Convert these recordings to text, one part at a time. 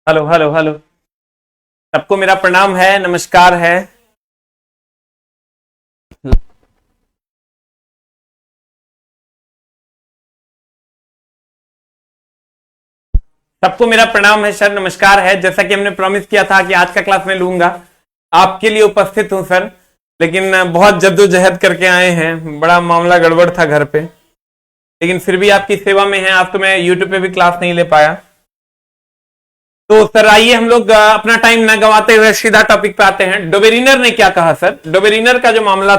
Hello hello hello. सबको मेरा प्रणाम है, नमस्कार है। सबको मेरा प्रणाम है सर, नमस्कार है। जैसा कि हमने प्रॉमिस किया था कि आज का क्लास में लूंगा, आपके लिए उपस्थित हूं सर। लेकिन बहुत जद्दोजहद करके आए हैं, बड़ा मामला गड़बड़ था घर पे, लेकिन फिर भी आपकी सेवा में है। आज तो मैं यूट्यूब पे भी क्लास नहीं ले पाया। तो सर आइए हम लोग अपना टाइम ना गंवाते हुए सीधा टॉपिक पे आते हैं। डोबेरिनर ने क्या कहा सर? डोबेरिनर का जो मामला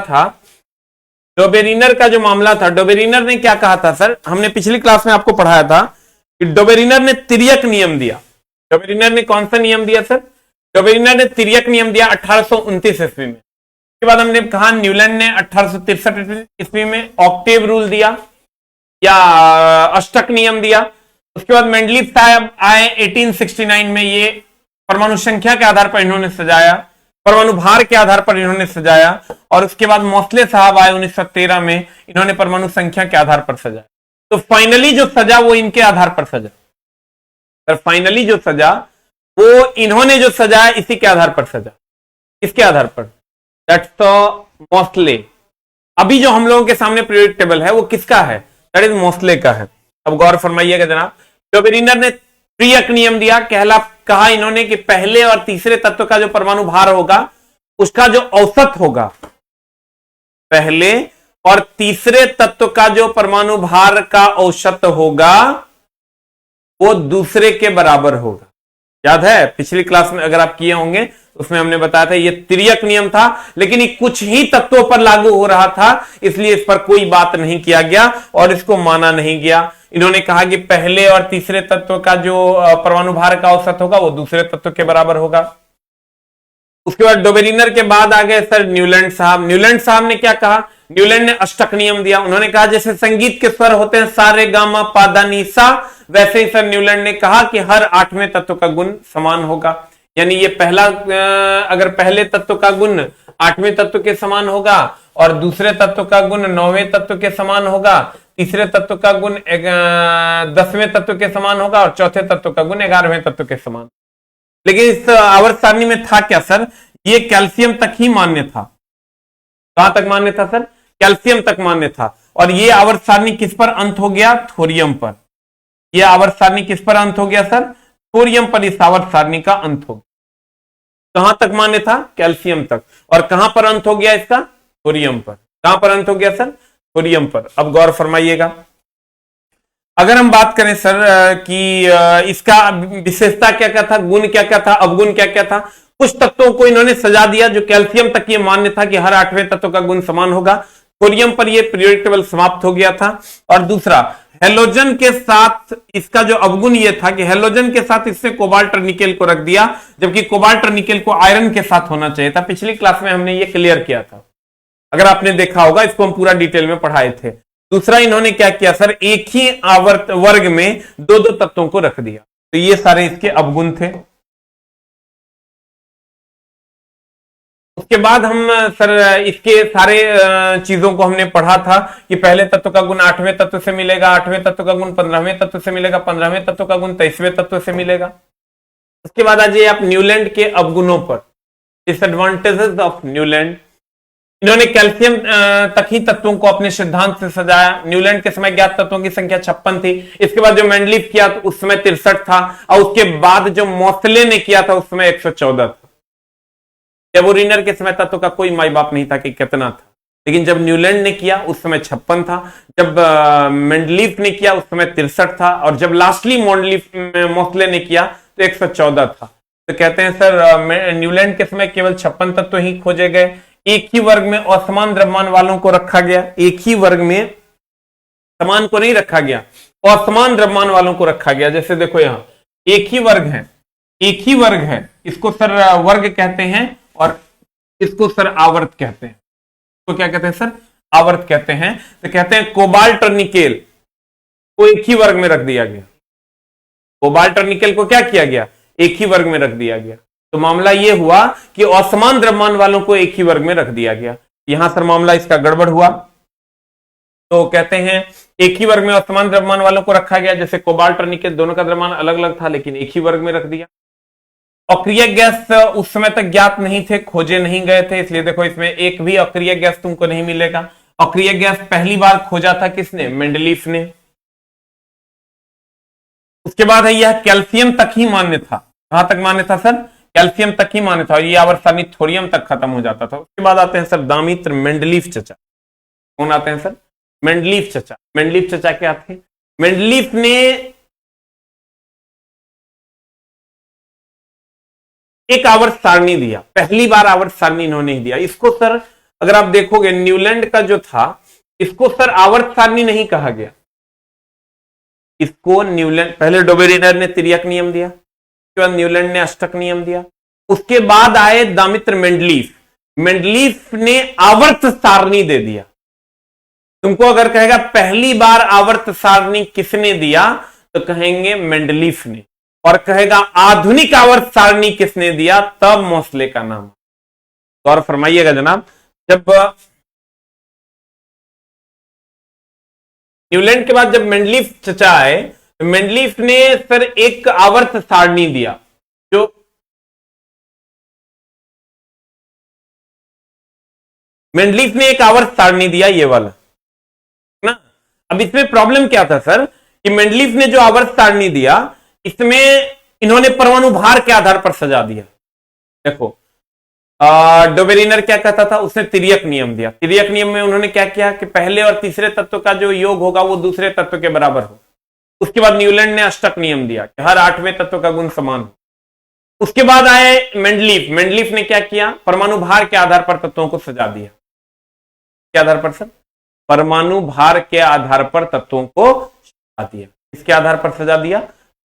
था, डोबेरिनर ने क्या कहा था सर? हमने पिछली क्लास में आपको पढ़ाया था कि डोबेरिनर ने तिर्यक नियम दिया। डोबेरिनर ने कौन सा नियम दिया सर? डोबेरिनर ने तिर्यक नियम दिया 1829 ईस्वी में। उसके बाद हमने कहा न्यूलैंड ने 1863 ईस्वी में ऑक्टेव रूल दिया या अष्टक नियम दिया। उसके बाद मेंडलीव साहब आए 1869 में, ये परमाणु संख्या के आधार पर इन्होंने सजाया, परमाणु भार के आधार पर इन्होंने सजाया। और उसके बाद मोस्ले साहब आए 1913 में, इन्होंने परमाणु संख्या के आधार पर सजाया। तो फाइनली जो सजा वो इनके आधार पर सजा सर। फाइनली जो सजा वो इन्होंने जो सजाया इसी के आधार पर सजा। इसके आधार पर दैट्स द मोस्ले। अभी जो हम लोगों के सामने पीरियोडिक टेबल है वो किसका है? दैट इज मोस्ले का है। अब गौर फरमाइएगा जनाब। डोबेरिनर ने त्रियक नियम दिया। कहा इन्होंने कि पहले और तीसरे तत्व का जो परमाणु भार होगा उसका जो औसत होगा, पहले और तीसरे तत्व का जो परमाणु भार का औसत होगा वो दूसरे के बराबर होगा। याद है पिछली क्लास में अगर आप किए होंगे उसमें हमने बताया था ये तिर्यक नियम था, लेकिन ये कुछ ही तत्वों पर लागू हो रहा था, इसलिए इस पर कोई बात नहीं किया गया और इसको माना नहीं गया। इन्होंने कहा कि पहले और तीसरे तत्व का जो परमाणु भार का औसत होगा वो दूसरे तत्व के बराबर होगा। उसके बाद डोबेरिनर के बाद आ गए सर न्यूलैंड साहब। न्यूलैंड साहब ने क्या कहा? न्यूलैंड ने अष्टक नियम दिया। उन्होंने कहा जैसे संगीत के स्वर होते हैं सा रे गा मा पा धा नी सा, वैसे ही सर न्यूलैंड ने कहा कि हर आठवें तत्व का गुण समान होगा। यानी ये पहला अगर पहले तत्व का गुण आठवें तत्व के समान होगा और दूसरे तत्व का गुण नौवें तत्व के समान होगा, तीसरे तत्व का गुण 10वें तत्व के समान होगा और चौथे तत्व का गुण 11वें तत्व के समान। लेकिन इस आवर्त सारणी में था क्या सर? ये कैल्शियम तक ही मान्य था। कहां तक मान्य था सर? कैल्शियम तक मान्य था। और ये आवर्त सारणी किस पर अंत हो गया? थोरियम पर। यह आवर्त सारणी किस पर अंत हो गया सर? थोरियम पर इस आवर्त सारणी का अंत हो गया। कहां तक मान्य था? कैल्शियम तक। और कहां पर अंत हो गया इसका? थोरियम पर। कहां पर अंत हो गया सर? थोरियम पर। अब गौर फरमाइएगा, अगर हम बात करें सर कि इसका विशेषता क्या क्या था, गुण क्या क्या था, अवगुण क्या क्या था, कुछ तत्वों को इन्होंने सजा दिया जो कैल्शियम तक ये मान्य था कि हर आठवें तत्व का गुण समान होगा। थोरियम पर ये पीरियोडिक टेबल समाप्त हो गया था। और दूसरा, हेलोजन के साथ इसका जो अवगुण ये था कि हेलोजन के साथ इससे कोबाल्ट और निकेल को रख दिया, जबकि कोबाल्ट और निकेल को आयरन के साथ होना चाहिए था। पिछली क्लास में हमने ये क्लियर किया था, अगर आपने देखा होगा, इसको हम पूरा डिटेल में पढ़ाए थे। दूसरा, इन्होंने क्या किया सर? एक ही आवर्त वर्ग में दो दो तत्वों को रख दिया। तो ये सारे इसके अवगुण थे। उसके बाद हम सर इसके सारे चीजों को हमने पढ़ा था कि पहले तत्व का गुण आठवें तत्व से मिलेगा, आठवें तत्व का गुण 15वें तत्व से मिलेगा, 15वें तत्व का गुण 23वें तत्व से मिलेगा। उसके बाद आ जाइए आप न्यूलैंड के अवगुणों पर, डिसएडवांटेजेस ऑफ न्यूलैंड। इन्होंने कैल्शियम तक ही तत्वों को अपने सिद्धांत से सजाया। न्यूलैंड के समय ज्ञात तत्वों की संख्या 56 थी। इसके बाद जो मेंडलीव किया तो उस समय 63 था, और उसके बाद जो मोस्ले ने किया था उस समय 114 था। डोबेरिनर के समय तत्व का कोई माई बाप नहीं था कि कितना था, लेकिन जब न्यूलैंड ने किया उस समय 56 था, जब मेंडलीव ने किया उस समय 63 था, और जब लास्टली मोस्ले ने किया तो 114 था। तो कहते हैं सर न्यूलैंड के समय केवल 56 तत्व ही खोजे गए। एक ही वर्ग में असमान द्रव्यमान वालों को रखा गया। एक ही वर्ग में समान को नहीं रखा गया, असमान द्रव्यमान वालों को रखा गया। जैसे देखो यहां एक ही वर्ग है, एक ही वर्ग है, इसको सर वर्ग कहते हैं और इसको सर आवर्त कहते हैं। तो क्या कहते हैं सर? आवर्त कहते हैं। तो कहते हैं कोबाल्ट और निकेल को एक ही वर्ग में रख दिया गया। कोबाल्ट और निकेल को क्या किया गया? एक ही वर्ग में रख दिया गया। तो मामला यह हुआ कि असमान द्रव्यमान वालों को एक ही वर्ग में रख दिया गया। यहां सर मामला इसका गड़बड़ हुआ। तो कहते हैं एक ही वर्ग में असमान द्रव्यमान वालों को रखा गया, जैसे कोबाल्ट और निकेल दोनों का द्रव्यमान अलग अलग था लेकिन एक ही वर्ग में रख दिया। अक्रिय गैस उस समय तक ज्ञात नहीं थे, खोजे नहीं गए थे, इसलिए देखो इसमें एक भी अक्रिय गैस तुमको नहीं मिलेगा। अक्रिय गैस पहली बार खोजा था किसने? मेंडलीफ ने। उसके बाद है यह कैल्शियम तक ही मान्य था। कहां तक मान्य था सर? कैल्शियम तक ही मान्य था, और ये आवर्त सारणी थोरियम तक खत्म हो जाता था। उसके बाद आते हैं सर दामित्र मेंडलीफ चचा। कौन आते हैं सर? मेंडलीफ चचा। मेंडलीफ चचा क्या थे? मेंडलीफ ने एक आवर्त सारणी दिया, पहली बार आवर्त सारणी इन्होंने ही दिया। इसको सर अगर आप देखोगे न्यूलैंड का जो था, इसको सर आवर्त सारणी नहीं कहा गया। इसको न्यूलैंड, पहले डोबेरिनर ने तिर्यक नियम दिया, उसके बाद न्यूलैंड ने अष्टक नियम दिया, उसके बाद आए दामित्र मेंडलीफ। मेंडलीफ ने आवर्त सारणी दे दिया। तुमको अगर कहेगा पहली बार आवर्त सारणी किसने दिया, तो कहेंगे मेंडलीफ ने। और कहेगा आधुनिक आवर्त सारणी किसने दिया, तब मोसले का नाम। गौर फरमाइएगा जनाब, जब न्यूलैंड के बाद जब मेंडलीफ चचा आए, तो मेंडलीफ ने सर एक आवर्त सारणी दिया, जो मेंडलीफ ने एक आवर्त सारणी दिया, ये वाला ना। अब इसमें प्रॉब्लम क्या था सर, कि मेंडलीफ ने जो आवर्त सारणी दिया, इसमें इन्होंने परमाणु भार के आधार पर सजा दिया। देखो डोबेरिनर क्या कहता था, उसने तिर्यक नियम दिया। तिर्यक नियम में उन्होंने क्या किया कि पहले और तीसरे तत्व का जो योग होगा वो दूसरे तत्व के बराबर हो। उसके बाद न्यूलैंड ने अष्टक नियम दिया कि हर आठवें तत्व का गुण समान हो। उसके बाद आए मेंडलीफ। मेंडलीफ ने क्या किया, परमाणु भार के आधार पर तत्वों को सजा दिया। के आधार पर सर? परमाणु भार के आधार पर तत्वों को सजा दिया। इसके आधार पर सजा दिया,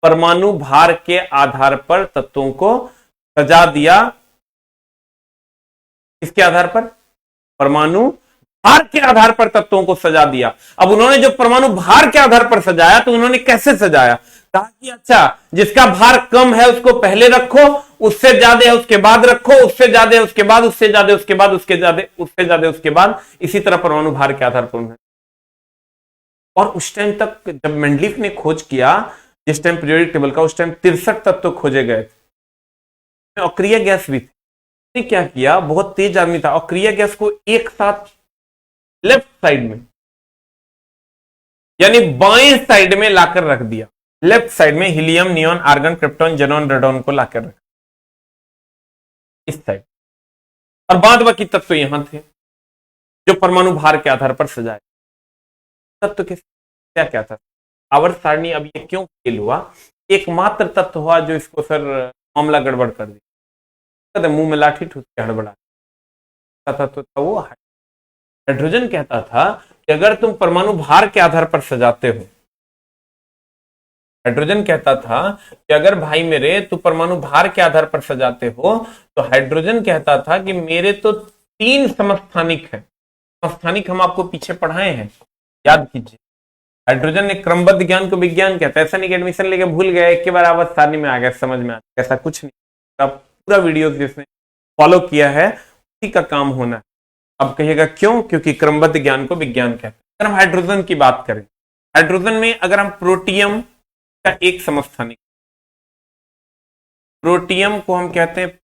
परमाणु भार के आधार पर तत्वों को सजा दिया। इसके आधार पर परमाणु भार के आधार पर तत्वों को सजा दिया। अब उन्होंने जो परमाणु भार के आधार पर सजाया, तो उन्होंने कैसे सजाया? कहा कि अच्छा, जिसका भार कम है उसको पहले रखो, उससे ज्यादा है उसके बाद रखो, उससे ज्यादा है उसके बाद, उससे ज्यादा उसके बाद, उसके ज्यादा उससे ज्यादा उसके बाद, इसी तरह परमाणु भार के आधार पर उन्होंने। और उस टाइम तक जब मेंडलीफ ने खोज किया, जिस टाइम पीरियोडिक टेबल का, उस टाइम 63 तत्व खोजे गए थे। अक्रिय गैस भी थी। क्या किया, बहुत तेज आदमी था, अक्रिय गैस को एक साथ लेफ्ट साइड में, यानी बाएं साइड में लाकर रख दिया। लेफ्ट साइड में helium, neon, argon, krypton, xenon, radon को लाकर रख इस साइड, और बाद बाकी तत्व यहां थे जो परमाणु भार के आधार पर सजाए। तत्व के क्या क्या था? आवर्त सारणी। अब ये क्यों फेल हुआ? एकमात्र तत्व हुआ जो इसको सर मामला गड़बड़ कर दिया, मुंह में लाठी ठूस के हड़बड़ा तत्व था वो हाइड्रोजन। कहता था कि अगर तुम परमाणु भार के आधार पर सजाते हो, हाइड्रोजन कहता था कि अगर भाई मेरे तू परमाणु भार के आधार पर सजाते हो, तो हाइड्रोजन कहता था कि मेरे तो 3 समस्थानिक है। समस्थानिक हम आपको पीछे पढ़ाए हैं, याद कीजिए। हाइड्रोजन ने क्रमबद्ध ज्ञान को विज्ञान कहता है। ऐसा नहीं कि एडमिशन लेके भूल गया, एक के बार आवाज सारणी में आ गया, समझ में आ गया, ऐसा कुछ नहीं। अब पूरा वीडियो जिसने फॉलो किया है उसी का काम होना है। अब कहिएगा क्यों? क्योंकि क्रमबद्ध ज्ञान को विज्ञान कहते हैं। अगर हम हाइड्रोजन की बात करें, हाइड्रोजन में अगर हम प्रोटियम का एक समस्थानिक, प्रोटियम को हम कहते हैं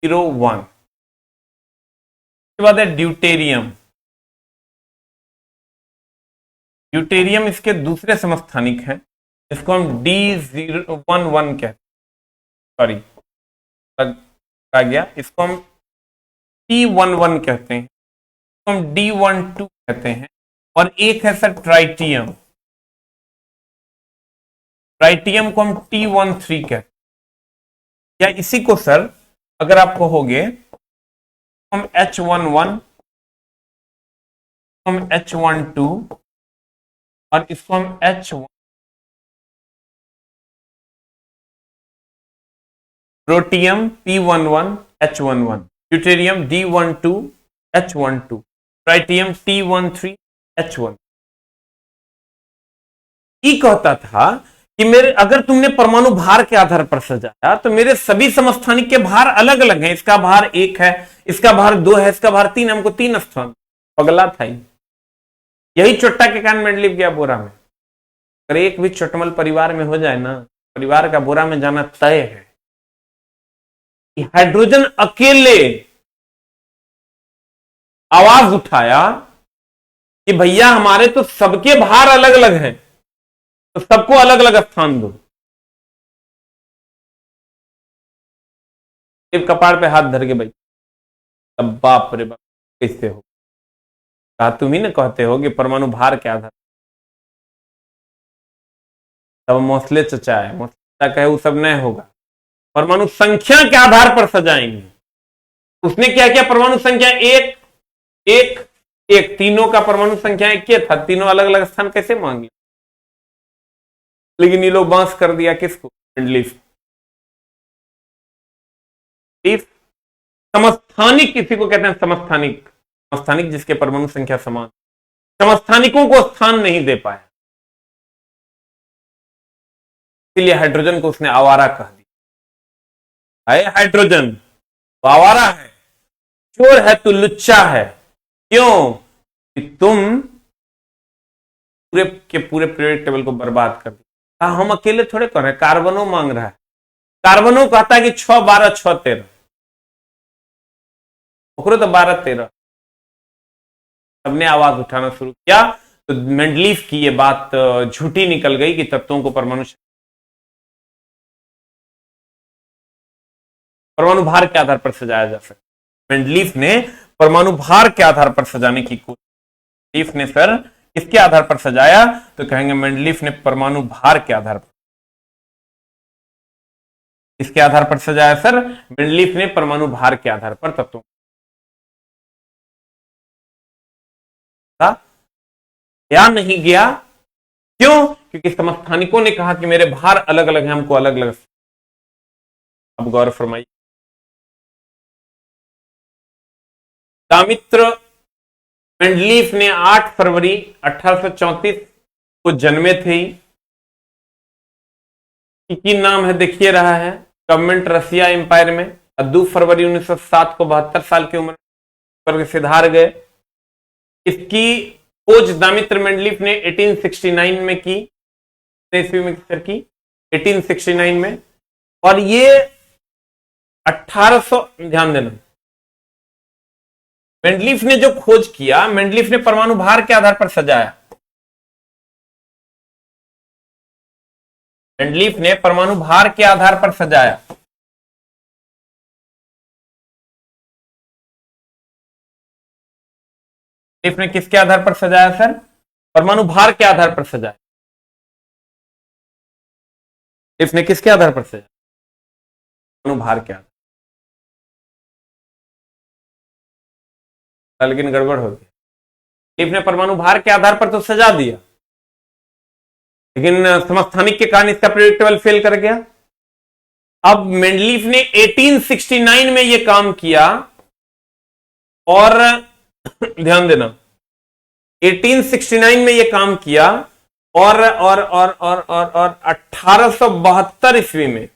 01। उसके बाद है ड्यूटेरियम। ड्यूटेरियम इसके दूसरे समस्थानिक हैं, इसको हम D011 कहते हैं। सॉरी आ गया, इसको हम T11 कहते हैं, इसको हम D12 कहते हैं। और एक है सर ट्राइटियम। ट्राइटियम को हम T13 कहते हैं। या इसी को सर अगर आप कहोगे, हम H11, हम H12 और इसको हम H1, protium P11 H11, deuterium D12 H12, tritium T13 H1। ये कहता था कि मेरे अगर तुमने परमाणु भार के आधार पर सजाया, तो मेरे सभी समस्थानिक के भार अलग अलग हैं। इसका भार 1 है, इसका भार 2 है, इसका भार 3, हमको 3 स्थान। पगला था यही चोट्टा के कारण मेंडलीफ गया बोरा में। अगर एक भी चोटमल परिवार में हो जाए ना, परिवार का बोरा में जाना तय है। कि हाइड्रोजन अकेले आवाज उठाया कि भैया हमारे तो सबके भार अलग अलग हैं, तो सबको अलग अलग स्थान दो। शिव कपाड़ पे हाथ धर के भाई, अब बाप रे बाप कैसे हो, कहा तुम ही ना कहते हो कि परमाणु भार के आधार, तब मोस्ले चचा है, मोस्ले कहे वो सब नहीं होगा, परमाणु संख्या के आधार पर सजाएंगे। उसने क्या किया, परमाणु संख्या एक एक एक, तीनों का परमाणु संख्या एक था, तीनों अलग अलग स्थान कैसे मांगे, लेकिन ये लोग बांस कर दिया किसको, लीफ। समस्थानिक किसी को कहते हैं, समस्थानिक, समस्थानिक जिसके परमाणु संख्या समान, समस्थानिकों को स्थान नहीं दे पाया, इसलिए हाइड्रोजन को उसने आवारा कह दिया। है हाइड्रोजन तो आवारा है, चोर है तू, लुच्चा है। क्यों कि तुम पूरे के पूरे पीरियोडिक टेबल को बर्बाद कर दिया। हम अकेले थोड़े कर रहे हैं, कार्बनो मांग रहा है, कार्बनो कहता है कि 6 12 6 13, तो 12 13, सबने आवाज उठाना शुरू किया, तो मेंडलीफ की ये बात झूठी निकल गई कि तत्वों को परमाणु भार के आधार पर सजाया जा सकता। मेंडलीफ ने परमाणु भार के आधार पर सजाने की कोशिश, मेंडलीफ ने सर किसके आधार पर सजाया, तो कहेंगे मेंडलीफ ने परमाणु भार के आधार पर, इसके आधार पर सजाया सर, मेंडलीफ ने परमाणु भार के आधार पर तत्वों या नहीं गया। क्यों, क्योंकि समस्थानिकों ने कहा कि मेरे भार अलग अलग हैं, हमको अलग अलग। अब गौर फरमाइए, दामित्र मेंडलीफ ने 8 फरवरी 1834 को जन्मे थे। की नाम है देखिए रहा है, गवर्नमेंट रसिया एम्पायर में। 2 फरवरी 1907 को 72 साल की उम्र पर सिधार गए। इसकी खोज दामित्र मेंडलीफ ने 1869 में की, ईस्वी में की 1869 में, और ये 1800, ध्यान देना, मेंडलीफ ने जो खोज किया, मेंडलीफ ने परमाणु भार के आधार पर सजाया। मेंडलीफ ने परमाणु भार के आधार पर सजाया। मेंडलीफ ने किसके आधार पर सजाया सर, परमाणु भार के आधार पर सजाया। मेंडलीफ ने किसके आधार पर सजाया, परमाणु भार के आधार, लेकिन गड़बड़ हो गई। मेंडलीफ ने परमाणु भार के आधार पर तो सजा दिया, लेकिन समस्थानिक के कारण इसका पीरियोडिक टेबल फेल कर गया। अब मेंडलीफ ने 1869 में यह काम किया, और ध्यान देना 1869 में यह काम किया, और 1872 ईस्वी में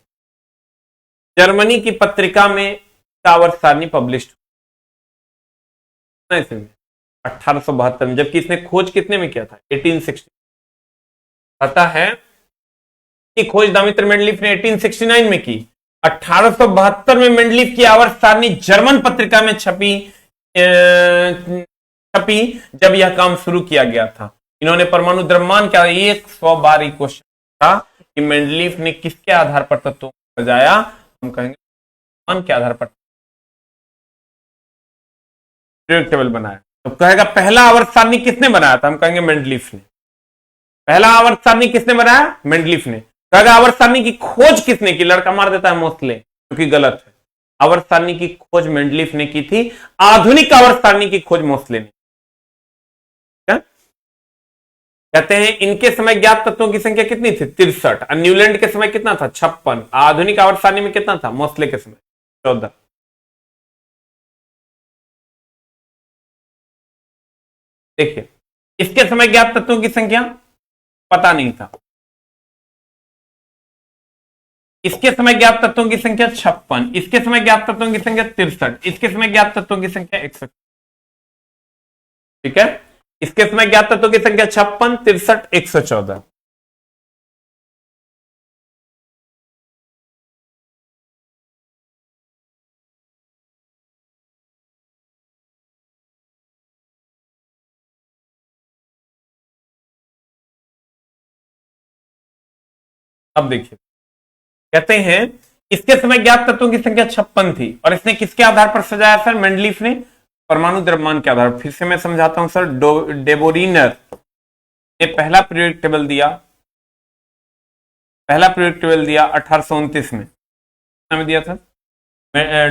जर्मनी की पत्रिका में आवर्त सारणी पब्लिश, 1872 में, जबकि इसने खोज कितने में किया था, 1860। पता है कि खोज दामित्र मेंडलीफ ने 1869 में की, 1872 में मेंडलीफ की आवर्त सारणी जर्मन पत्रिका में छपी, जब यह काम शुरू किया गया था। इन्होंने परमाणु द्रव्यमान क्या, 100 बार क्वेश्चन था कि मेंडलीफ ने किसके आधार पर तत्वों को सजाया, हम कहेंगे द्रव्यमान के आधार पर पीरियोडिक टेबल बनाया। तो कहेगा पहला आवर्त सारणी किसने बनाया था, हम कहेंगे मेंडलीफ ने। पहला आवर्त सारणी किसने बनाया, मेंडलीफ ने। कहेगा आवर्त सारणी की खोज किसने की, लड़का मार देता है मोस्ले, क्योंकि गलत है। आवर्त सारणी की खोज मेंडलीफ ने की थी, आधुनिक आवर्त सारणी की खोज मोस्ले ने। कहते हैं इनके समय ज्ञात तत्वों की संख्या कितनी थी, 63, और न्यूलैंड के समय कितना था, 56, आधुनिक आवर्त सारणी में कितना था, मोस्ले के समय 14। देखिए इसके समय ज्ञात तत्वों की संख्या पता नहीं था, इसके समय ज्ञात तत्वों की संख्या 56, इसके समय ज्ञात तत्वों की संख्या 63, इसके समय ज्ञात तत्वों की संख्या 61। ठीक है, इसके समय ज्ञात तत्वों की संख्या 56, 63, 114। अब देखिए, कहते हैं इसके समय ज्ञात तत्वों की संख्या 56 थी और इसने किसके आधार पर सजाया सर? मेंडलीफ ने परमाणु द्रव्यमान के आधार पर। फिर से मैं समझाता हूं सर। डेबोरिनर ने पहला पीरियोडिक टेबल दिया, 1829 में। दिया था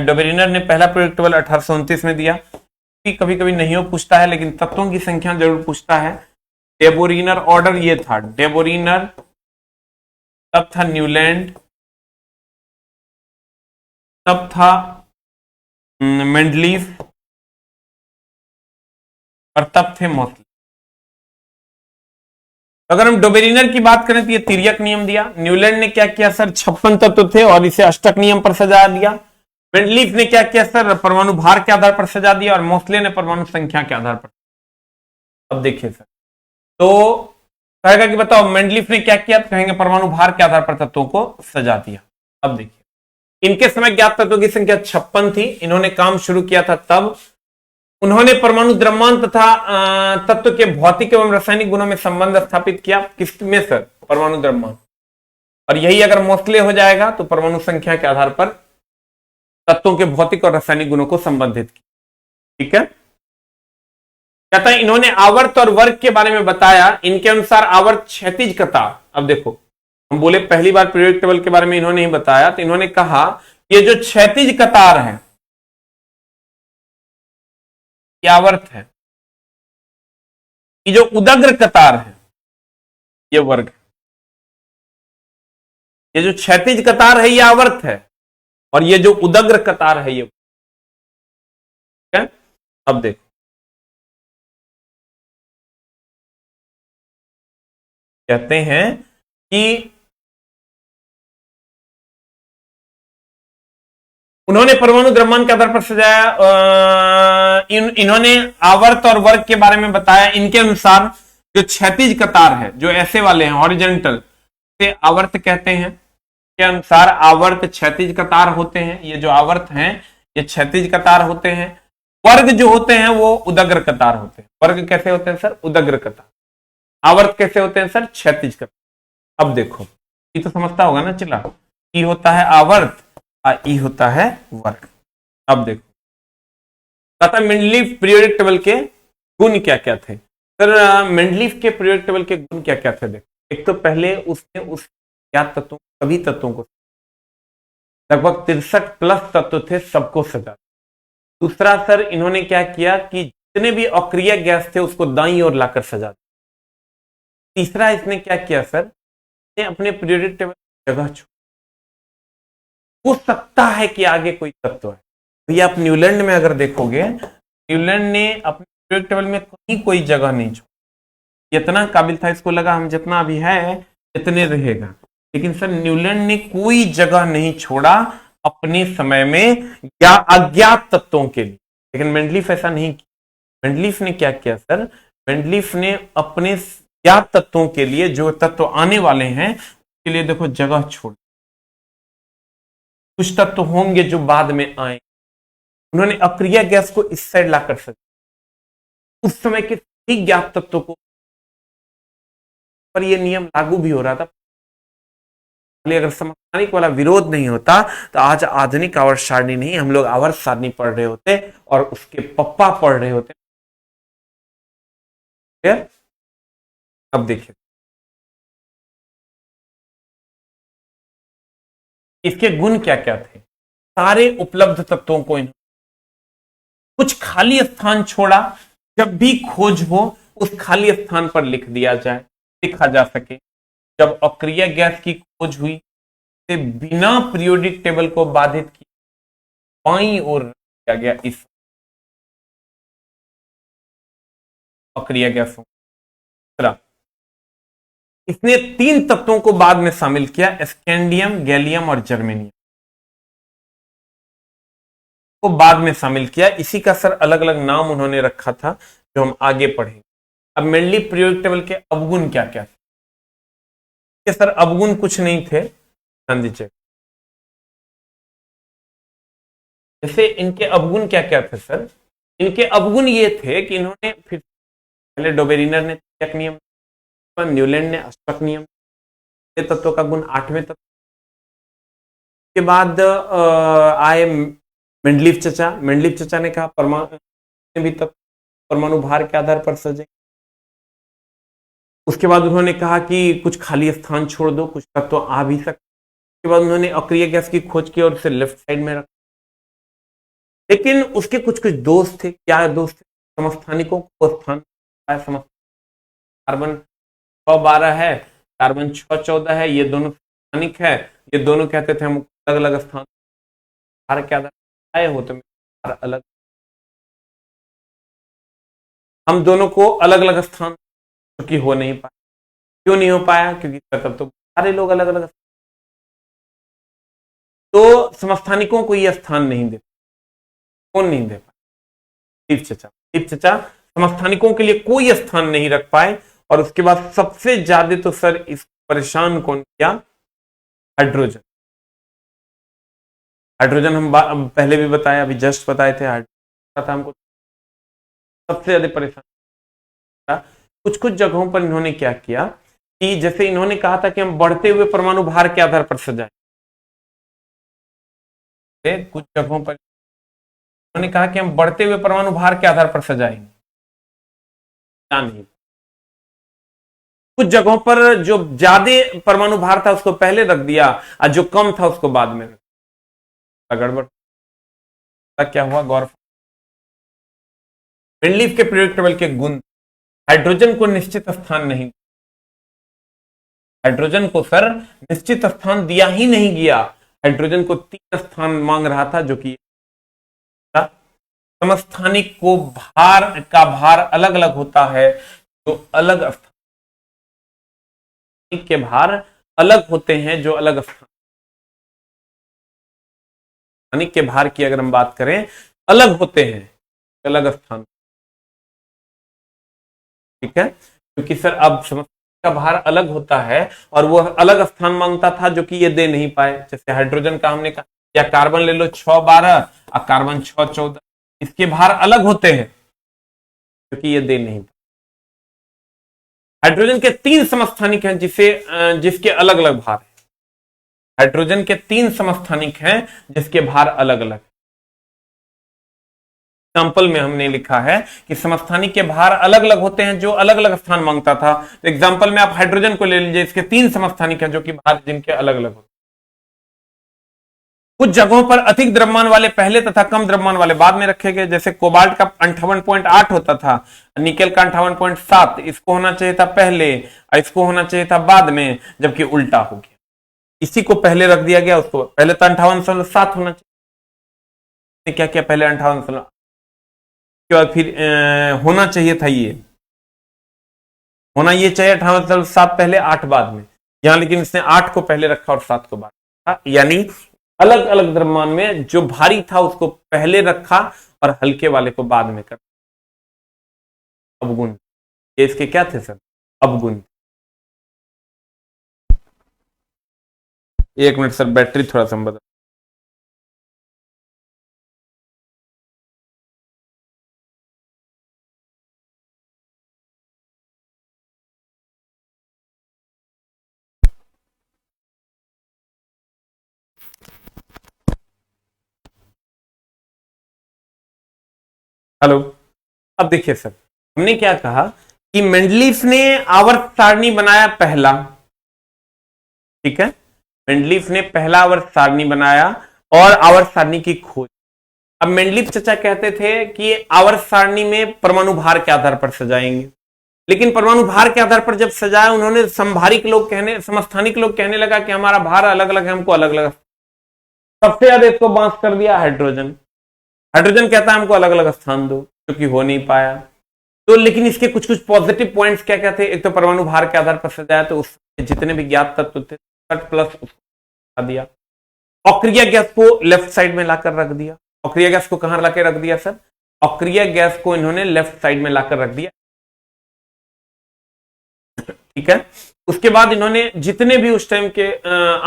डोबेरिनर ने पहला पीरियोडिक टेबल 1829 में दिया। कभी कभी नहीं हो पूछता है, लेकिन तत्वों की संख्या जरूर पूछता है। डेबोरिनर ऑर्डर ये था, डेबोरिनर, तब था न्यूलैंड, तब था मेंडलीफ और तब थे मोस्टली। अगर हम डोबेरिनर की बात करें तो ये तिर्यक नियम दिया। न्यूलैंड ने क्या किया सर? 56 तत्व थे और इसे अष्टक नियम पर सजा दिया। मेंडलीफ ने क्या किया सर? परमाणु भार के आधार पर सजा दिया। और मोस्टले ने परमाणु संख्या के आधार पर। अब देखिए सर, तो कहेगा कि बताओ मेंडलीफ ने क्या किया? तो कहेंगे परमाणु भार के आधार पर तत्वों को सजा दिया। अब देखिए, इनके समय ज्ञात तत्वों की संख्या 56 थी। इन्होंने काम शुरू किया था तब उन्होंने परमाणु द्रव्यमान तथा तत्व के भौतिक एवं रासायनिक गुणों में संबंध स्थापित किया। किसमें सर? परमाणु द्रव्यमान। और यही अगर मोस्टले हो जाएगा तो परमाणु संख्या के आधार पर तत्वों के भौतिक और रासायनिक गुणों को संबंधित किया। ठीक है। कहता है इन्होंने आवर्त और वर्ग के बारे में बताया। इनके अनुसार आवर्त क्षैतिज कतार। अब देखो, हम बोले पहली बार पीरियोडिक टेबल के बारे में इन्होंने ही बताया, तो इन्होंने कहा ये जो क्षैतिज कतार है ये आवर्त है, ये जो उदग्र कतार है ये वर्ग है। ये जो क्षैतिज कतार है ये आवर्त है और ये जो उदग्र कतार है ये, ठीक है। अब देखो, कहते हैं कि उन्होंने परमाणु द्रव्यमान के आधार पर सजाया। इन्होंने आवर्त और वर्ग के बारे में बताया। इनके अनुसार जो क्षैतिज कतार है, जो ऐसे वाले हैं हॉरिजॉन्टल, से आवर्त कहते हैं। के अनुसार आवर्त क्षैतिज कतार होते हैं। ये जो आवर्त हैं ये क्षैतिज कतार होते हैं। वर्ग जो होते हैं वो उदग्र कतार होते हैं। वर्ग कैसे होते हैं सर? उदग्र कतार। आवर्त कैसे होते हैं सर? क्षैतिज कतार। अब देखो, ये तो समझता होगा ना चला, ई होता है आवर्त और ई होता है वर्ग। अब देखो, कहता मेंडलीफ पीरियोडिक टेबल के गुण क्या क्या थे सर? मेंडलीफ के पीरियोडिक टेबल के गुण क्या क्या थे? देखो, एक तो पहले उसने उस ज्ञात तत्वों, सभी तत्वों को, लगभग 63 प्लस तत्व थे, सबको सजा। दूसरा सर, इन्होंने क्या किया कि जितने भी अक्रिय गैस थे उसको दाईं ओर लाकर सजा। तीसरा इसने क्या किया सर? इसने अपने पीरियोडिक टेबल जगह छोड़, हो सकता है कि आगे कोई तत्व है। भैया आप न्यूलैंड में अगर देखोगे, न्यूलैंड ने अपने पीरियोडिक टेबल में कहीं कोई जगह नहीं छोड़ी। इतना काबिल था, इसको लगा हम जितना अभी है इतने रहेगा, लेकिन सर न्यूलैंड ने कोई जगह नहीं छोड़ा अपने समय में या अज्ञात तत्वों के लिए। लेकिन मेंडलीफ ऐसा नहीं किया। मेंडलीफ ने क्या किया सर? मेंडलीफ ने अपने ज्ञात तत्वों के लिए, जो तत्व आने वाले हैं उसके लिए देखो जगह छोड़। कुछ तत्व होंगे जो बाद में आए, उन्होंने अक्रिय गैस को इस साइड लाकर सजा। उस समय के सभी ज्ञात तत्वों को पर यह नियम लागू भी हो रहा था। अगर समकालिक वाला विरोध नहीं होता तो आज आधुनिक आवर्त सारणी नहीं, हम लोग आवर्त सारणी पढ़ रहे होते और उसके पप्पा पढ़ रहे होते। अब देखिए, इसके गुण क्या क्या थे? सारे उपलब्ध तत्वों को इन्होंने कुछ खाली स्थान छोड़ा, जब भी खोज हो उस खाली स्थान पर लिख दिया जाए, लिखा जा सके। जब अक्रिय गैस की खोज हुई से बिना पीरियोडिक टेबल को बाधित किए बाईं ओर किया गया इस अक्रिय गैसों। इसने 3 तत्वों को बाद में शामिल किया, स्कैंडियम, गैलियम और जर्मेनियम को बाद में शामिल किया। इसी का सर अलग अलग नाम उन्होंने रखा था जो हम आगे पढ़ेंगे। अब मेंडलीफ पीरियोडिक टेबल के अवगुण क्या क्या थे? सर अवगुण कुछ नहीं थे, ध्यान दीजिए। जैसे इनके अवगुण क्या क्या थे सर? इनके अवगुण ये थे कि इन्होंने फिर पहले डोबेरिनर ने त्रियक नियम, न्यूलैंड ने अष्टक नियम, तत्व का गुण 8वें तत्व के बाद आए मेंडलीव चचा। मेंडलीव चचा ने कहा परमाणु भी तत्व परमाणु भार के आधार पर सजे। उसके बाद उन्होंने कहा कि कुछ खाली स्थान छोड़ दो, कुछ तत्व आ भी सकते। उसके बाद उन्होंने अक्रिय गैस की खोज की और उसे लेफ्ट साइड में रखा। लेकिन उसके कुछ कुछ दोष थे। क्या दोष थे? समस्थानिकों को स्थान, कार्बन 612 है, कार्बन 614 है, ये दोनों स्थानिक है। ये दोनों कहते थे हम अलग अलग स्थान भार के आधार आए हो तो अलग, हम दोनों को अलग अलग स्थान क्योंकि हो नहीं पाया। क्यों नहीं हो पाया? क्योंकि तब तो सारे लोग अलग अलग, तो समस्थानिकों को यह स्थान नहीं दे। कौन नहीं दे पाया? लीप चचा समस्थानिकों के लिए कोई स्थान नहीं रख पाए। और उसके बाद सबसे ज्यादा तो सर इस परेशान कौन किया? हाइड्रोजन। हाइड्रोजन हम पहले भी बताया, अभी जस्ट बताए थे, हाइड्रोजन था हमको सबसे ज्यादा परेशान। कुछ कुछ जगहों पर इन्होंने क्या किया कि जैसे इन्होंने कहा था कि हम बढ़ते हुए परमाणु भार के आधार पर सजाए। कुछ जगहों पर उन्होंने कहा कि हम बढ़ते हुए परमाणु भार के आधार पर सजाएंगे, नहीं। कुछ जगहों पर जो ज्यादा परमाणु भार था उसको पहले रख दिया और जो कम था उसको बाद में रख। गड़बड़ क्या हुआ? गौर। मेंडलीव के पीरियोडिक टेबल के गुण हाइड्रोजन को निश्चित स्थान नहीं, हाइड्रोजन को सर निश्चित स्थान दिया ही नहीं गया। हाइड्रोजन को 3 स्थान मांग रहा था, जो कि समस्थानिक को भार का भार अलग अलग होता है, जो अलग स्थानिक के भार अलग होते हैं, जो अलग स्थानिक के भार की अगर हम बात करें अलग होते हैं अलग स्थान। ठीक है, क्योंकि सर अब समस्थानिक का भार अलग होता है और वो अलग स्थान मांगता था, जो कि ये दे नहीं पाए। जैसे हाइड्रोजन का हमने कहा, या कार्बन ले लो 612 और कार्बन 614, इसके भार अलग होते हैं क्योंकि ये दे नहीं पाए। हाइड्रोजन के 3 समस्थानिक हैं जिसके अलग अलग भार है। हाइड्रोजन के 3 समस्थानिक हैं जिसके भार अलग अलग। एग्जाम्पल में हमने लिखा है कि समस्थानिक के भार अलग अलग होते हैं, जो अलग अलग स्थान मांगता था। तो एग्जाम्पल में आप हाइड्रोजन को ले लीजिए, इसके 3 समस्थानिक हैं जो कि भार जिनके अलग अलग होते हैं। कुछ जगहों पर अधिक द्रव्यमान वाले पहले तथा कम द्रव्यमान वाले बाद में रखे गए। जैसे कोबाल्ट का 58.8 होता था, निकेल का 58.7, इसको होना चाहिए था पहले और इसको होना चाहिए था बाद में, जबकि उल्टा हो गया। इसी को पहले रख दिया गया, उसको पहले तो 58.7 होना चाहिए। क्या क्या पहले 58, के बाद फिर होना चाहिए था, ये होना ये चाहिए 58.7 पहले 8 बाद में। यहां लेकिन इसने 8 को पहले रखा और 7 को बाद रखा, यानी अलग अलग द्रव्यमान में जो भारी था उसको पहले रखा और हल्के वाले को बाद में कर। अवगुण ये इसके क्या थे सर? अवगुण। एक मिनट सर, बैटरी थोड़ा सा बदल। हेलो, अब देखिए सर, हमने क्या कहा कि मेंडलीफ ने आवर्त सारणी बनाया पहला। ठीक है, मेंडलीफ ने पहला आवर्त सारणी बनाया और आवर्त सारणी की खोज। अब मेंडलीफ चचा कहते थे कि आवर्त सारणी में परमाणु भार के आधार पर सजाएंगे, लेकिन परमाणु भार के आधार पर जब सजाया, उन्होंने समस्थानिक लोग कहने लगा कि हमारा भार अलग अलग है, हमको अलग अलग। सबसे ज्यादा इसको बांस कर दिया हाइड्रोजन। हाइड्रोजन कहता है हमको अलग अलग स्थान दो, क्योंकि हो नहीं पाया। तो लेकिन इसके कुछ कुछ पॉजिटिव पॉइंट्स क्या क्या थे? एक तो परमाणु भार के आधार पर सजाया, तो उसके जितने भी ज्ञात तत्व थे प्लस उसको दिया। अक्रिय गैस को लेफ्ट साइड में लाकर रख दिया। अक्रिय गैस को कहां लाकर रख दिया सर? अक्रिय गैस को इन्होंने लेफ्ट साइड में लाकर रख दिया। ठीक है, उसके बाद इन्होंने जितने भी उस टाइम के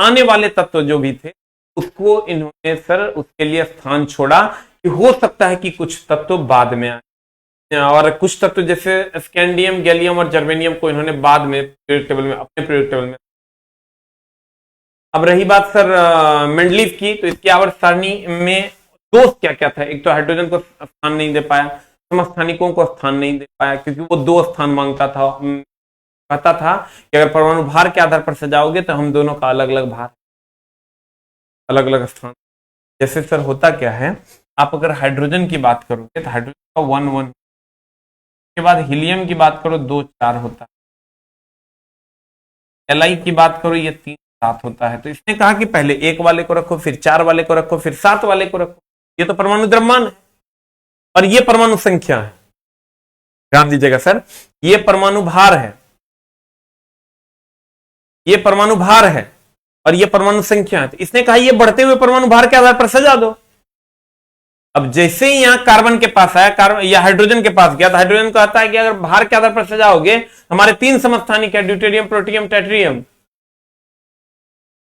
आने वाले तत्व जो भी थे, उसको इन्होंने सर उसके लिए स्थान छोड़ा कि हो सकता है कि कुछ तत्व बाद में आए, और कुछ तत्व जैसे स्कैंडियम, गैलियम और जर्मेनियम को इन्होंने बाद में पीरियोडिक टेबल में, अपने पीरियोडिक टेबल में। अब रही बात सर मेंडलीव की, तो इसकी आवर्त सारणी में दोष क्या क्या था? एक तो हाइड्रोजन को स्थान नहीं दे पाया, समस्थानिकों को स्थान नहीं दे पाया क्योंकि वो 2 स्थान मांगता था, कहता था कि अगर परमाणु भार के आधार पर सजाओगे तो हम दोनों का अलग अलग भार, अलग अलग स्थान। जैसे सर होता क्या है, आप अगर हाइड्रोजन की बात करोगे तो हाइड्रोजन का 1 1, के बाद हीलियम की बात करो 2 4 होता है, Li की बात करो ये 3 7 होता है। तो इसने कहा कि पहले 1 वाले को रखो, फिर 4 वाले को रखो, फिर 7 वाले को रखो। ये तो परमाणु द्रव्यमान है और ये परमाणु संख्या है, ध्यान दीजिएगा सर, ये परमाणु भार है, ये परमाणु भार है और ये परमाणु संख्या है। तो इसने कहा ये बढ़ते हुए परमाणु भार के आधार पर सजा दो। अब जैसे ही यहां कार्बन के पास आया, कार्बन या हाइड्रोजन के पास गया, तो हाइड्रोजन कहता है कि अगर भार के आधार पर सजाओगे, हमारे 3 समस्थानिक है, deuterium, protium, tritium,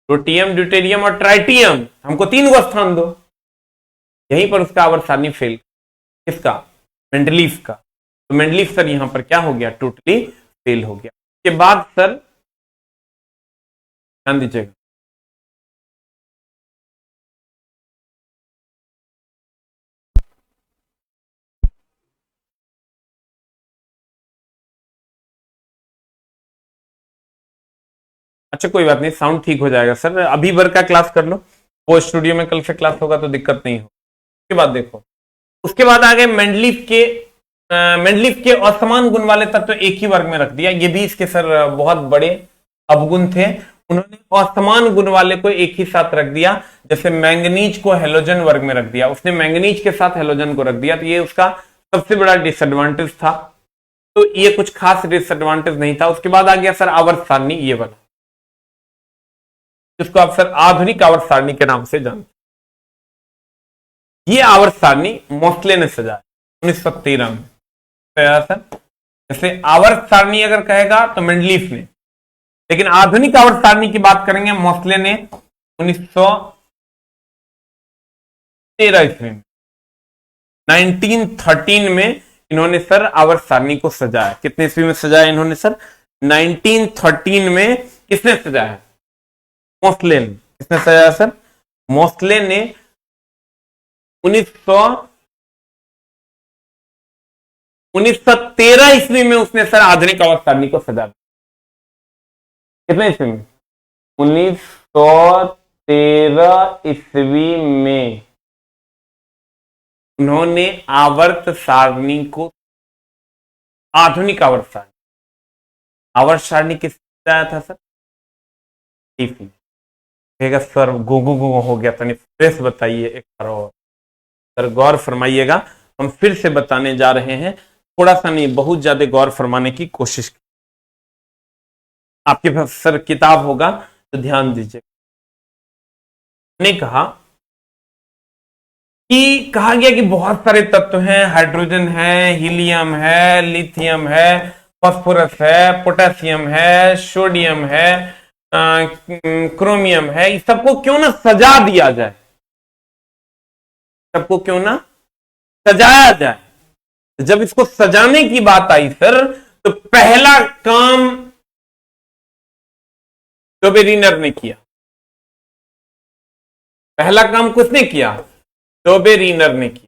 protium, deuterium और ट्राइटियम, हमको 3 को स्थान दो। यहीं पर उसका आवर्त सारणी फेल, किसका? मेंडलीव का। तो मेंडलीव सर यहां पर क्या हो गया? टोटली फेल हो गया। उसके बाद सर ध्यान दीजिएगा, अच्छा कोई बात नहीं, साउंड ठीक हो जाएगा सर, अभी भर का क्लास कर लो, वो स्टूडियो में कल से क्लास होगा तो दिक्कत नहीं हो। उसके बाद देखो, उसके बाद आगे मेंडलीव के असमान गुण वाले तत्व एक ही वर्ग में रख दिया। ये भी इसके सर बहुत बड़े अवगुण थे, उन्होंने असमान गुण वाले को एक ही साथ रख दिया। जैसे मैंगनीज को हेलोजन वर्ग में रख दिया, उसने मैंगनीज के साथ हेलोजन को रख दिया, तो ये उसका सबसे बड़ा डिसएडवांटेज था। तो ये कुछ खास डिसएडवांटेज नहीं था। उसके बाद आ गया सर आवर्त सारणी, ये वाला, जिसको आप सर आधुनिक आवर्त सारणी के नाम से जानते। ये आवर्त सारणी मोस्ले ने सजाया 1913 में सर। जैसे आवर्त सारणी अगर कहेगा तो मेंडलीव ने, लेकिन आधुनिक आवर्त सारणी की बात करेंगे मोस्ले ने 1913 ईस्वी में, 1913 में इन्होंने सर आवर्त सारणी को सजाया। कितने ईस्वी में सजाया इन्होंने सर? 1913 में। किसने सजाया? मोस्ले ने। किसने सजाया सर? मोस्ले ने 1913 ईस्वी में उसने सर आधुनिक आवर्त सारणी को सजा दिया। कितने ईस्वी में? 1913 ईस्वी में उन्होंने आवर्त सारणी को, आधुनिक आवर्त सारणी, आवर्त सारणी किस सजाया था सर? सर गो गो गो हो गया, तनी फ्रेश बताइए एक बार और सर, गौर फरमाइएगा। हम फिर से बताने जा रहे हैं, थोड़ा सा नहीं बहुत ज्यादा गौर फरमाने की कोशिश की। आपके पास सर किताब होगा तो ध्यान दीजिए। ने कहा गया कि बहुत सारे तत्व हैं, हाइड्रोजन है, हीलियम है, लिथियम है, फास्फोरस है, पोटेशियम है, सोडियम है, क्रोमियम है, इस सबको क्यों ना सजा दिया जाए, सबको क्यों ना सजाया जाए। जब इसको सजाने की बात आई सर, तो पहला काम डोबेरिनर ने किया। पहला काम किसने किया? डोबेरिनर ने किया।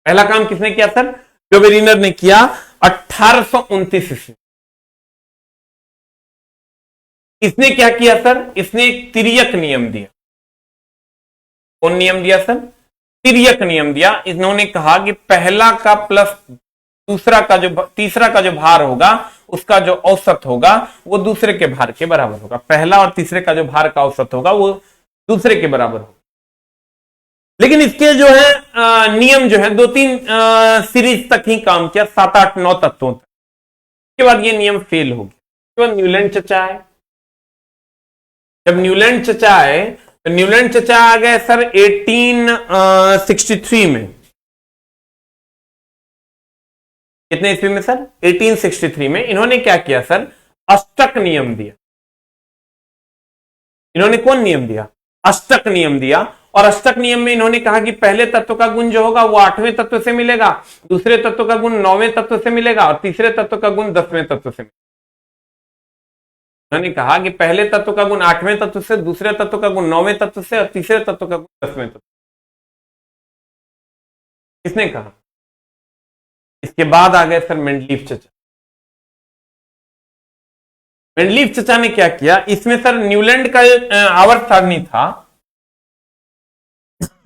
पहला काम किसने किया सर? डोबेरिनर ने किया 1829 ईस्वी। इसने क्या किया सर? इसने एक तिर्यक नियम दिया। कौन नियम दिया सर? तिर्यक नियम दिया। इन्होंने कहा कि पहला का प्लस दूसरा का जो तीसरा का जो भार होगा, उसका जो औसत होगा वो दूसरे के भार के बराबर होगा। पहला और तीसरे का जो भार का औसत होगा वो दूसरे के बराबर होगा। लेकिन इसके जो है नियम जो है 2-3 सीरीज तक ही काम किया, 7 8 9 तत्वों तक। उसके बाद ये नियम फेल हो गया। उसके बाद न्यूलैंड चचा आए। जब न्यूलैंड चचा आए तो न्यूलैंड चचा आ गए सर 1863 में। कितने ईस्वी में सर? 1863 में। इन्होंने क्या किया सर? अष्टक नियम दिया। इन्होंने कौन नियम दिया? अष्टक नियम दिया। और अष्टक नियम में इन्होंने कहा कि पहले तत्व का गुण जो होगा वो 8वें तत्व से मिलेगा, दूसरे तत्व का गुण 9वें तत्व से मिलेगा और तीसरे तत्व का गुण 10वें तत्व से मिलेगा। उन्होंने कहा कि पहले तत्व का गुण 8वें तत्व से, दूसरे तत्व का गुण 9वें तत्व से और तीसरे तत्व का गुण 10वें तत्व। किसने कहा? इसके बाद आ गए सर मेंडलीव चचा। मेंडलीव चचा ने क्या किया, इसमें सर न्यूलैंड का आवर्त सारणी था,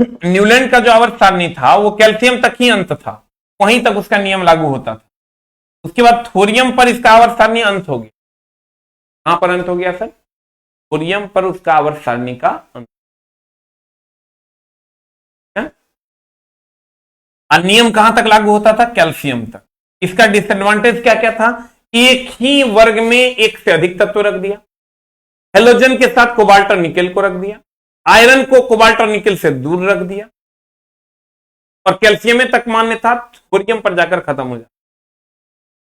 न्यूलैंड का जो आवर्त सारणी था वो कैल्शियम तक ही अंत था, वहीं तक उसका नियम लागू होता था। उसके बाद थोरियम पर इसका आवर्त सारणी अंत हो गया। कहां पर अंत हो गया सर? थोरियम पर उसका आवर्त सारणी का अंत। और नियम कहां तक लागू होता था? कैल्शियम तक। इसका डिसएडवांटेज क्या क्या था? एक ही वर्ग में एक से अधिक तत्व रख दिया, हेलोजन के साथ कोबाल्ट और निकेल को रख दिया, आयरन को कोबाल्ट और निकेल से दूर रख दिया, और कैल्शियम में तक मान्य था, थोरियम पर जाकर खत्म हो जाता।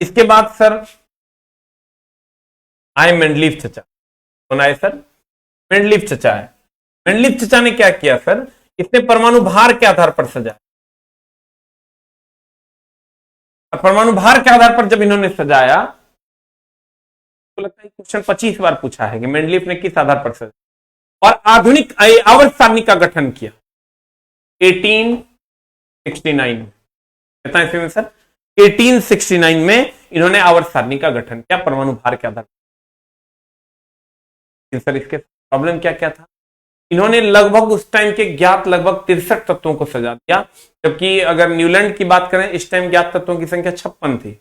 इसके बाद सर आए मेंडलीव चचा। कौन आए सर? मेंडलीव चचा है। मेंडलीव चचा ने क्या किया सर, इसने परमाणु भार के आधार पर सजाया। परमाणु भार के आधार पर जब इन्होंने सजाया तो लगता है क्वेश्चन 25 बार पूछा है कि मेंडलीव ने किस आधार पर सजाया, और आधुनिक आवर्त सारणी का गठन किया 1869 कितना ईस्वी में सर? 1869 में इन्होंने आवर्त सारणी का गठन किया परमाणु भार के आधार पर। सर इसके प्रॉब्लम क्या क्या था? इन्होंने लगभग उस टाइम के ज्ञात लगभग 63 तत्वों को सजा दिया, जबकि अगर न्यूलैंड की बात करें इस टाइम ज्ञात तत्वों की संख्या 56 थी,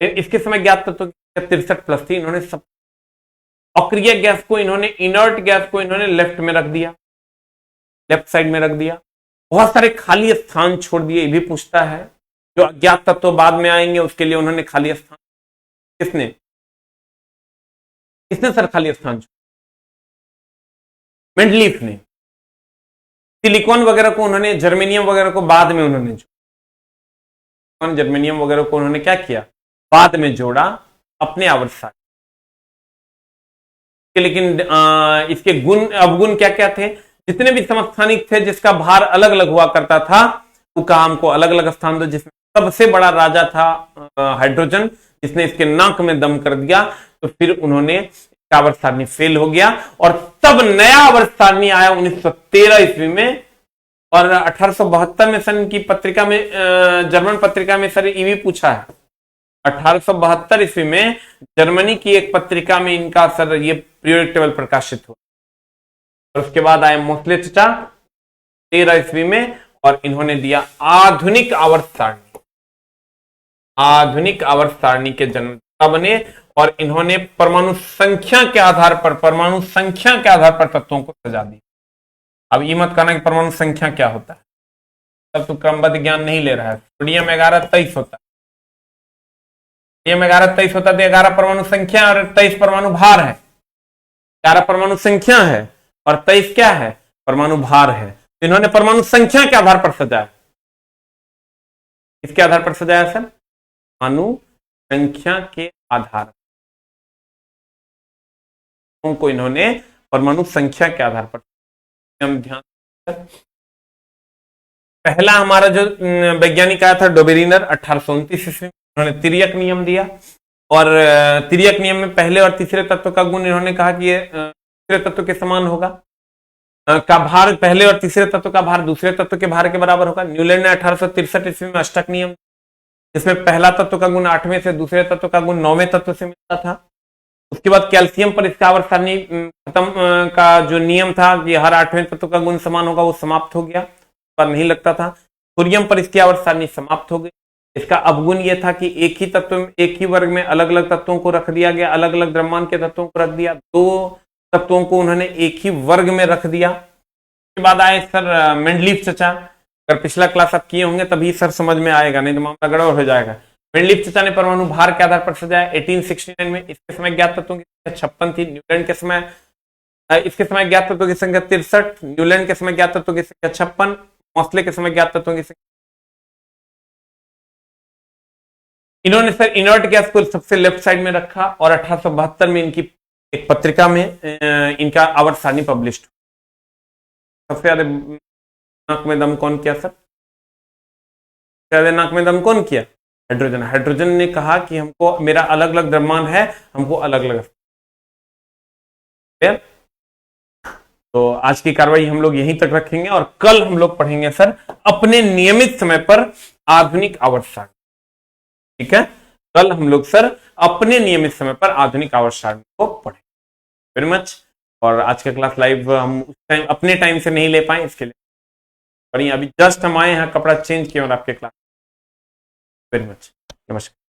इसके समय ज्ञात तत्वों की संख्या 63 प्लस थी। इन्होंने सब अक्रिय गैस को, इन्होंने इनर्ट गैस को इन्होंने लेफ्ट में रख दिया, लेफ्ट साइड में रख दिया। बहुत सारे खाली स्थान छोड़ दिए। ये भी पूछता है जो अज्ञात तत्व बाद में आएंगे उसके लिए उन्होंने खाली स्थान, किसने किसने सर खाली स्थान छोड़ा? मेंडलीव ने। सिलिकॉन वगैरह को उन्होंने, जर्मेनियम वगैरह को बाद में उन्होंने जोड़ा, जर्मेनियम वगैरह को उन्होंने क्या किया? बाद में जोड़ा अपने आवर्त सारणी। लेकिन इसके गुण अवगुण क्या क्या थे? जितने भी समस्थानिक थे जिसका भार अलग अलग हुआ करता था, वो काम को अलग अलग स्थान दो। जिसमें सबसे बड़ा राजा था हाइड्रोजन, जिसने इसके नाक में दम कर दिया, तो फिर उन्होंने आवर्त सारणी फेल हो गया, और तब नया आवर्त सारणी आया 1913 ईस्वी में। और 1872 में सर इनकी पत्रिका में, जर्मन पत्रिका में सर ये भी पूछा है, 1872 ईस्वी में जर्मनी की एक पत्रिका में इनका सर ये पीरियोडिक टेबल प्रकाशित हुआ। और उसके बाद आए मोस्ले चचा 13 ईस्वी में, और इन्होंने दिया आधुनिक आवर्त सारणी। आधुनिक आवर्त सारणी के जन्मदाता बने, और इन्होंने परमाणु संख्या के आधार पर, परमाणु संख्या के आधार पर तत्वों को सजा दिया। अब ये मत कहना कि परमाणु संख्या क्या होता है, तब तो क्रमबद्ध ज्ञान नहीं ले रहा है। सोडियम 11 23 होता है, सोडियम 11 23 होता है, तो 11 परमाणु संख्या और 23 परमाणु भार है। 11 परमाणु संख्या है और 23 क्या है? परमाणु भार है। तो इन्होंने परमाणु संख्या के आधार पर सजाया। किसके आधार पर सजाया सर? परमाणु संख्या के आधार पर को इन्होंने परमाणु संख्या के आधार पर ध्यान। पहला हमारा जो वैज्ञानिक आया था डोबेरिनर 1829 ईस्वी में, उन्होंने तिर्यक नियम दिया, और तिर्यक नियम में पहले और तीसरे तत्व का गुण इन्होंने कहा कि ये तीसरे तत्व के समान होगा, का भार पहले और तीसरे तत्व का भार दूसरे तत्व के भार के बराबर होगा। न्यूलैंड ने 1863 ईस्वी में अष्टक नियम, जिसमें पहला तत्व का गुण 8वें से, दूसरे तत्व का गुण 9वें तत्व से मिलता था। उसके बाद कैल्शियम पर इसका आवर्त सारणी खत्म का जो नियम था कि हर 8वें तत्व का गुण समान होगा, वो समाप्त हो गया, पर नहीं लगता था। थोरियम पर इसकी आवर्त सारणी समाप्त हो गई। इसका अवगुण यह था कि एक ही तत्व में, एक ही वर्ग में अलग अलग तत्वों को रख दिया गया, अलग अलग द्रव्यमान के तत्वों को रख दिया। दो तत्वों को उन्होंने एक ही वर्ग में रख दिया। उसके बाद आए सर मेंडलीव चचा। अगर पिछला क्लास आप किए होंगे तभी सर समझ में आएगा, नहीं तो मामला गड़बड़ हो जाएगा। मेंडलीव चचा ने परमाणु भार के आधार पर सजाया 1869 में। इसके समय ज्ञात तत्वों की संख्या 56 थी। न्यूलैंड के समय, इसके समय ज्ञात तत्वों की संख्या 63, न्यूलैंड के समय ज्ञात तत्वों की संख्या 56, मोस्ले के समय ज्ञात तत्वों की संख्या। इन्होंने सर इनर्ट गैस को सबसे लेफ्ट साइड में रखा, और 1872 में इनकी एक पत्रिका में इनका आवर्त सारणी पब्लिश। सबसे ज्यादा नाक में दम कौन किया सर? सबसे ज्यादा नाक में दम कौन किया? हाइड्रोजन। हाइड्रोजन ने कहा कि हमको, मेरा अलग अलग द्रव्यमान है, हमको अलग अलग क्लियर? तो आज की कार्रवाई हम लोग यहीं तक रखेंगे और कल हम लोग पढ़ेंगे सर अपने नियमित समय पर आधुनिक आवर्त सारणी। ठीक है, कल हम लोग सर अपने नियमित समय पर आधुनिक आवर्त सारणी को पढ़ेंगे। Very much. और आज का क्लास लाइव हम उस टाइम अपने टाइम से नहीं ले पाए, इसके लिए बढ़िया। अभी जस्ट हम आए हैं, कपड़ा चेंज किया और आपके क्लास। वेरी मच, नमस्कार।